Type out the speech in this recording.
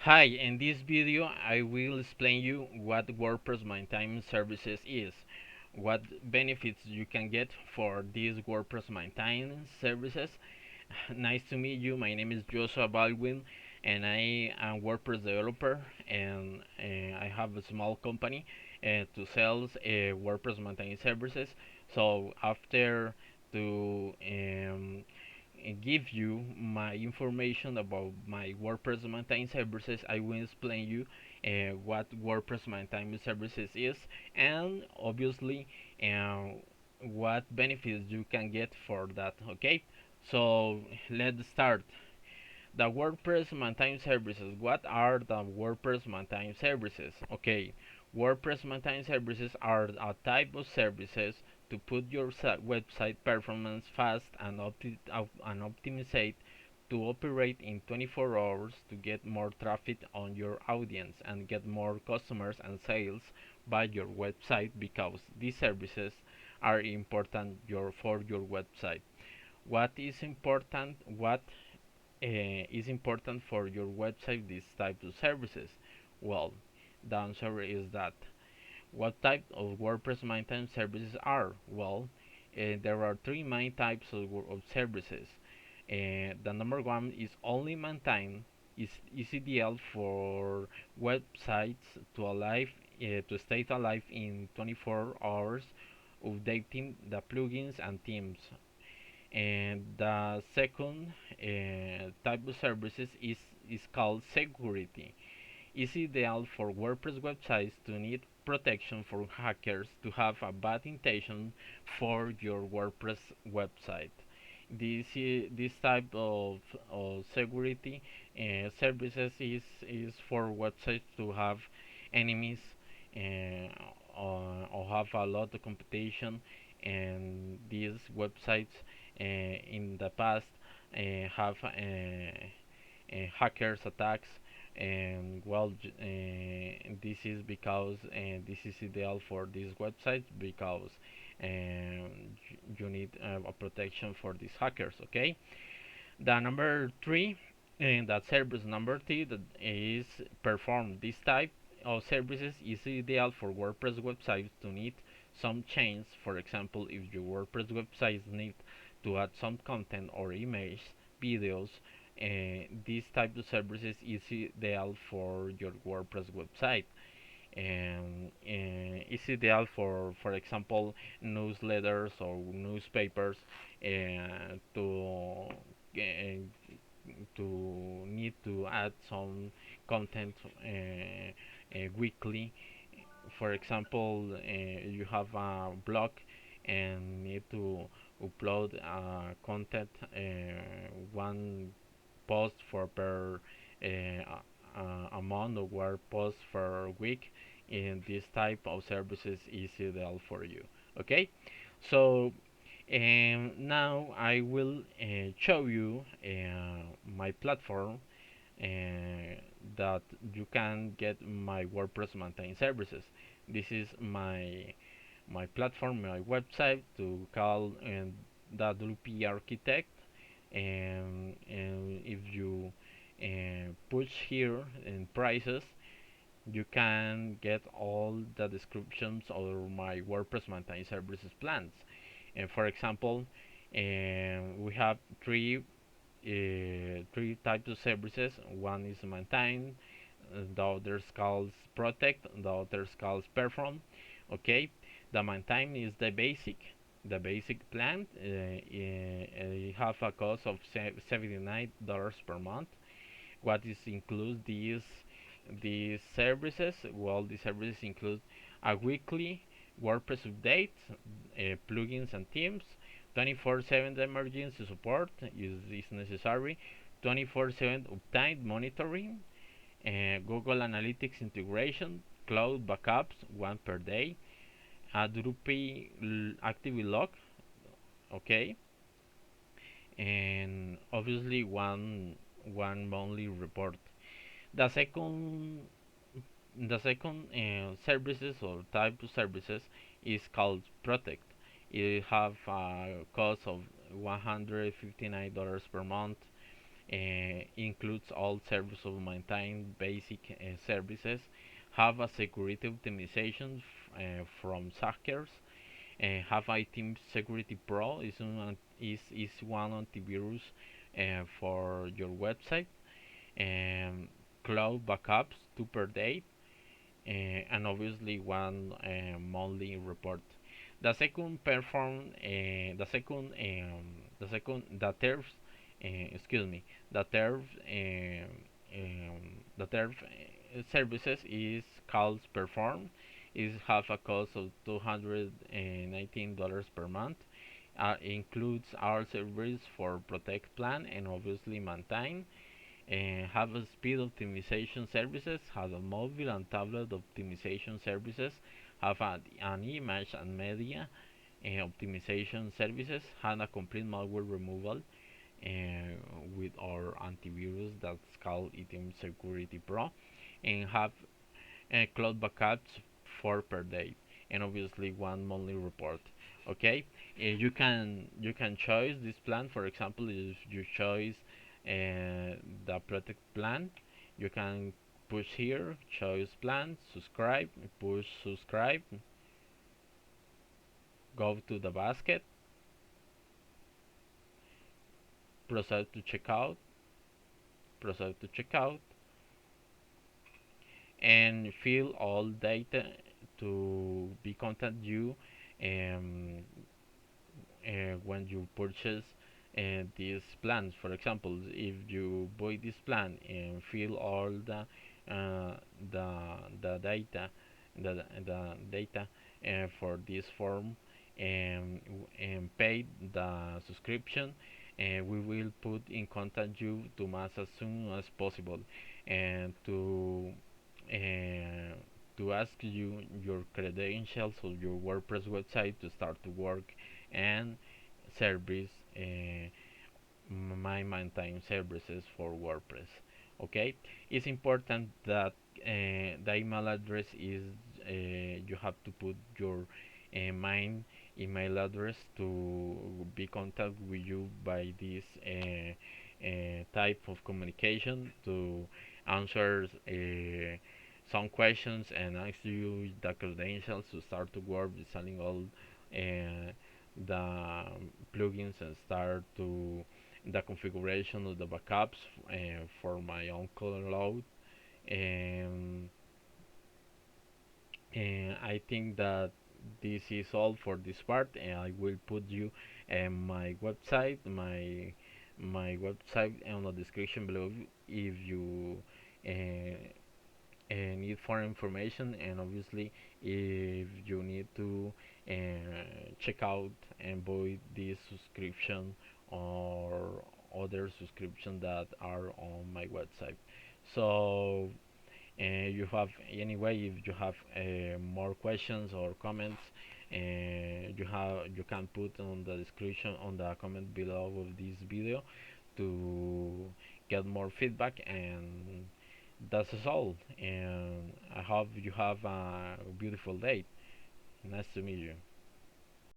Hi, in this video I will explain you what WordPress Maintanence Services is, what benefits you can get for these WordPress Maintanence Services. Nice to meet you. My name is Joshua Baldwin and I am WordPress developer, and I have a small company to sell WordPress Maintanence Services. So after to give you my information about my WordPress Maintained Services, I will explain you what WordPress Maintained Services is, and obviously what benefits you can get for that. Okay, so let's start. The WordPress Maintained Services. What are the WordPress Maintained Services? Okay, WordPress Maintained Services are a type of services to put your website performance fast and optimized to operate in 24 hours to get more traffic on your audience and get more customers and sales by your website, because these services are important for your website. What is important? What is important for your website, this type of services? Well, the answer is that. What type of WordPress maintenance services are? Well, there are three main types of services. The number one is only maintain, is ECDL for websites to stay alive in 24 hours, updating the plugins and themes. And the second type of services is called security. It's ideal for WordPress websites to need protection for hackers to have a bad intention for your WordPress website. This type of security services is for websites to have enemies, or have a lot of competition, and these websites in the past have hackers attacks. And well, this is because this is ideal for these websites, because you need a protection for these hackers. Okay, the number three, and that service number three, that is perform this type of services, is ideal for WordPress websites to need some change. For example, if your WordPress websites need to add some content or image, videos, this type of services is ideal for your WordPress website. And it's ideal for example, newsletters or newspapers to need to add some content weekly. For example, you have a blog and need to upload content, one post for per a month, or one post per week. And this type of services is ideal for you. Okay, so now I will show you my platform uh, that you can get my WordPress maintained services. This is my platform, my website, to call WP Architect. And if you push here in prices, you can get all the descriptions of my WordPress maintained services plans. And for example, we have three types of services. One is maintain, the other is called protect, the other is called perform. Okay, the maintain is the basic plan. It have a cost of $79 per month. What is includes these services? Well, these services include a weekly WordPress update, plugins and themes, 24/7 emergency support is necessary, 24/7 uptime monitoring, Google Analytics integration, cloud backups, one per day, a Drupal active log, okay, and obviously one monthly report. The second services or type of services is called Protect. It have a cost of $159 per month. includes all service of maintain basic services, have a security optimization from hackers, have iTeam Security Pro is one antivirus for your website, um, cloud backups 2 per day, and obviously one monthly report. The terms, excuse me, the terms, the terms services is called Perform. It have a cost of $219 per month. Includes our service for protect plan and obviously maintain, have a speed optimization services, have a mobile and tablet optimization services, have an image and media optimization services, have a complete malware removal with our antivirus that's called iTeam Security Pro, and have cloud backups 4 per day, and obviously one monthly report. Okay, you can choose this plan. For example, if you choose the protect plan, you can push here, choose plan, subscribe, push subscribe, go to the basket, proceed to checkout, proceed to checkout, and fill all data to be contact you um, when you purchase these plans. For example, if you buy this plan and fill all uh, the the data the data for this form, and pay the subscription, and we will put in contact you to mass as soon as possible, and uh, to ask you your credentials of your WordPress website to start to work, and service my maintain services for WordPress. Okay, it's important that the email address is you have to put your main email address to be contact with you by this type of communication, to answer some questions and ask you the credentials to start to work installing all the plugins, and start to the configuration of the backups for my own cloud. And, and I think that this is all for this part, and I will put you my website, my website on the description below if you need for information, and obviously if you need to check out and buy this subscription or other subscription that are on my website. So you have anyway, if you have more questions or comments, you can put on the description, on the comment below of this video, to get more feedback. And that's all, and I hope you have a beautiful day. Nice to meet you.